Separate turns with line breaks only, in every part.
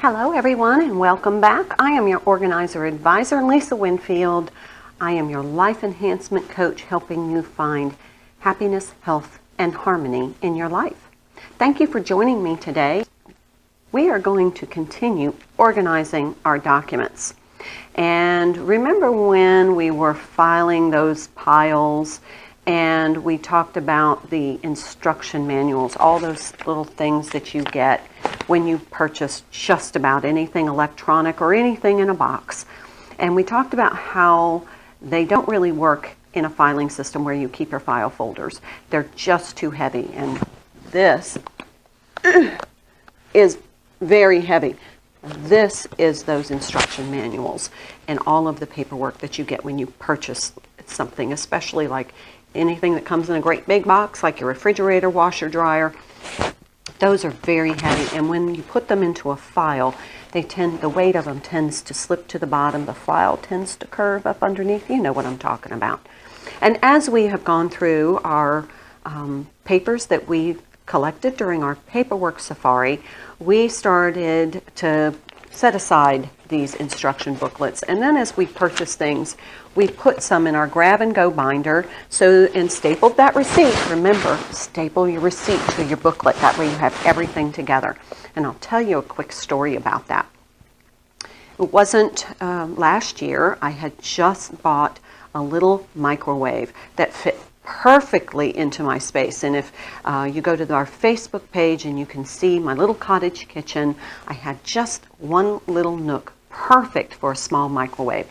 Hello everyone and welcome back. I am your organizer advisor, Lisa Winfield. I am your life enhancement coach helping you find happiness, health, and harmony in your life. Thank you for joining me today. We are going to continue organizing our documents. And remember when we were filing those piles and we talked about the instruction manuals, all those little things that you get when you purchase just about anything electronic or anything in a box. And we talked about how they don't really work in a filing system where you keep your file folders. They're just too heavy. And this is very heavy. This is those instruction manuals and all of the paperwork that you get when you purchase something, especially like anything that comes in a great big box, like your refrigerator, washer, dryer. Those are very heavy, and when you put them into a file, the weight of them tends to slip to the bottom. The file tends to curve up underneath. You know what I'm talking about. And as we have gone through our papers that we collected during our paperwork safari, we started to set aside these instruction booklets. And then as we purchased things, we put some in our grab-and-go binder and stapled that receipt. Remember, staple your receipt to your booklet. That way you have everything together. And I'll tell you a quick story about that. It wasn't last year. I had just bought a little microwave that fit perfectly into my space. And if you go to our Facebook page and you can see my little cottage kitchen, I had just one little nook, perfect for a small microwave.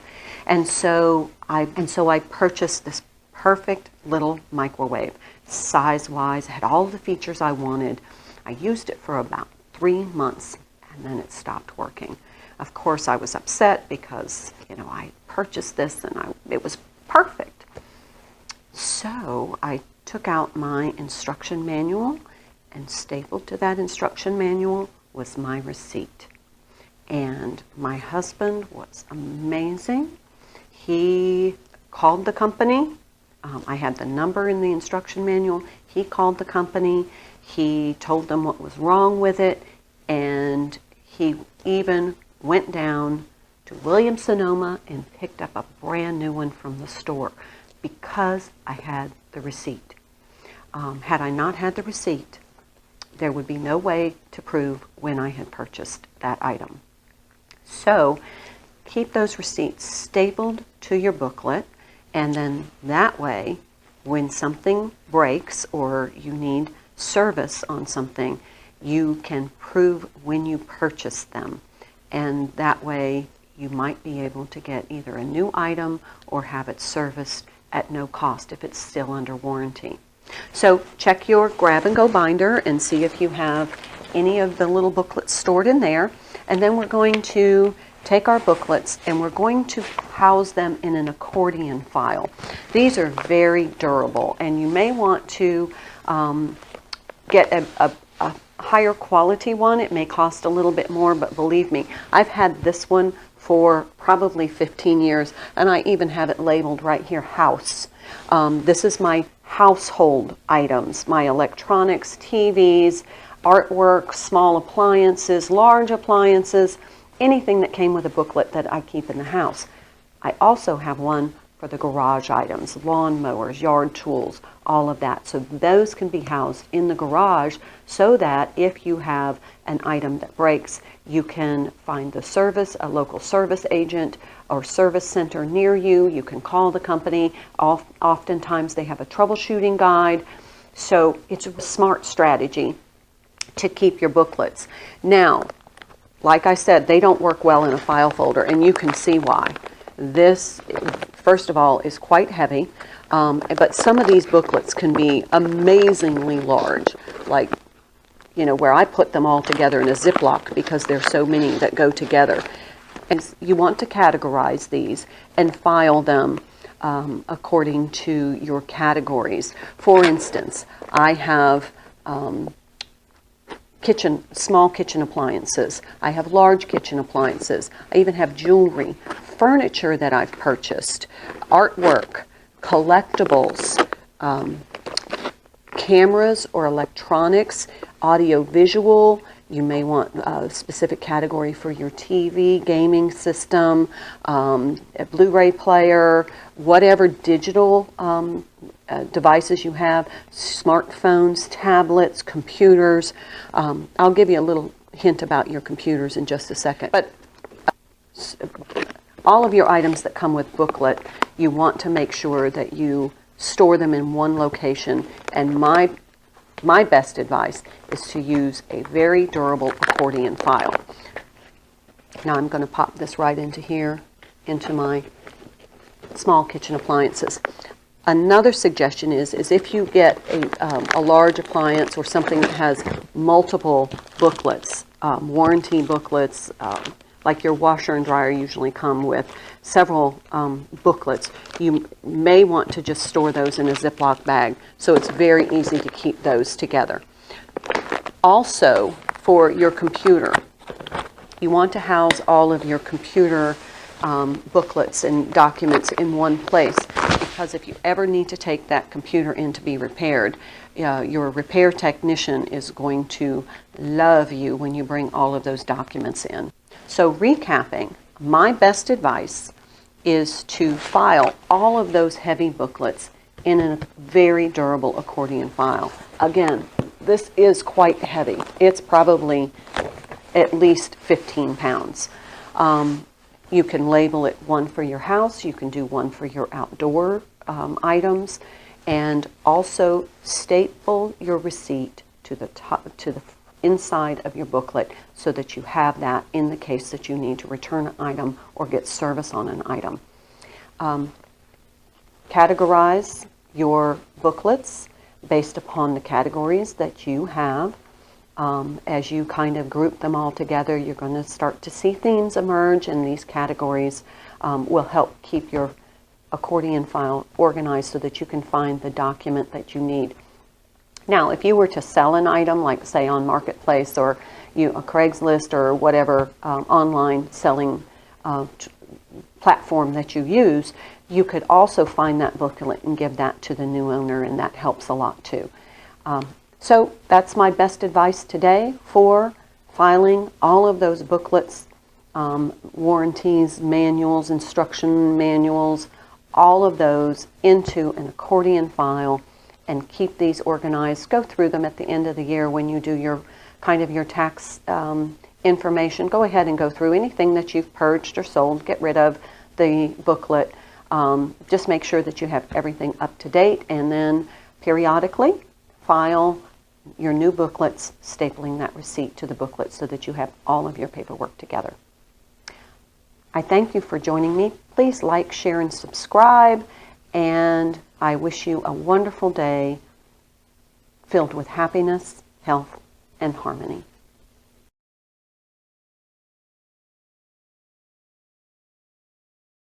And so I purchased this perfect little microwave, size-wise, had all the features I wanted. I used it for about 3 months, and then it stopped working. Of course, I was upset because, I purchased this and it was perfect. So I took out my instruction manual, and stapled to that instruction manual was my receipt. And my husband was amazing. He called the company. I had the number in the instruction manual. He called the company. He told them what was wrong with it, and he even went down to Williams-Sonoma and picked up a brand new one from the store because I had the receipt. Had I not had the receipt, there would be no way to prove when I had purchased that item. So keep those receipts stapled to your booklet, and then that way, when something breaks or you need service on something, you can prove when you purchased them. And that way, you might be able to get either a new item or have it serviced at no cost if it's still under warranty. So check your grab-and-go binder and see if you have any of the little booklets stored in there. And then we're going to take our booklets and we're going to house them in an accordion file. These are very durable, and you may want to get a higher quality one. It may cost a little bit more, but believe me, I've had this one for probably 15 years, and I even have it labeled right here, house. This is my household items, my electronics, TVs, artwork, small appliances, large appliances, anything that came with a booklet that I keep in the house. I also have one for the garage items, lawn mowers, yard tools, all of that. So those can be housed in the garage so that if you have an item that breaks, you can find a local service agent or service center near you. You can call the company. Oftentimes they have a troubleshooting guide. So it's a smart strategy to keep your booklets. Now, like I said, they don't work well in a file folder, and you can see why. This, first of all, is quite heavy, but some of these booklets can be amazingly large, like, where I put them all together in a Ziploc because there's so many that go together. And you want to categorize these and file them according to your categories. For instance, I have small kitchen appliances. I have large kitchen appliances. I even have jewelry, furniture that I've purchased, artwork, collectibles, cameras or electronics, audio visual, You may want a specific category for your TV, gaming system, a Blu-ray player, whatever digital devices you have, smartphones, tablets, computers. I'll give you a little hint about your computers in just a second. But all of your items that come with booklet, you want to make sure that you store them in one location. And my best advice is to use a very durable accordion file. Now I'm going to pop this right into here, into my small kitchen appliances. Another suggestion is if you get a large appliance or something that has multiple booklets, warranty booklets, like your washer and dryer usually come with several booklets, you may want to just store those in a Ziploc bag, so it's very easy to keep those together. Also, for your computer, you want to house all of your computer booklets and documents in one place, because if you ever need to take that computer in to be repaired, your repair technician is going to love you when you bring all of those documents in. So recapping, my best advice is to file all of those heavy booklets in a very durable accordion file. Again, this is quite heavy. It's probably at least 15 pounds. You can label it one for your house, you can do one for your outdoor items, and also staple your receipt to the top, to the inside of your booklet, so that you have that in the case that you need to return an item or get service on an item. Categorize your booklets based upon the categories that you have. As you kind of group them all together, you're going to start to see themes emerge, and these categories will help keep your accordion file organized so that you can find the document that you need. Now, if you were to sell an item, like say on Marketplace or a Craigslist or whatever online selling platform that you use, you could also find that booklet and give that to the new owner, and that helps a lot too. So that's my best advice today for filing all of those booklets, warranties, manuals, instruction manuals, all of those into an accordion file, and keep these organized. Go through them at the end of the year when you do your your tax information. Go ahead and go through anything that you've purged or sold. Get rid of the booklet. Just make sure that you have everything up to date, and then periodically file your new booklets, stapling that receipt to the booklet so that you have all of your paperwork together. I thank you for joining me. Please like, share, and subscribe, and I wish you a wonderful day filled with happiness, health, and harmony.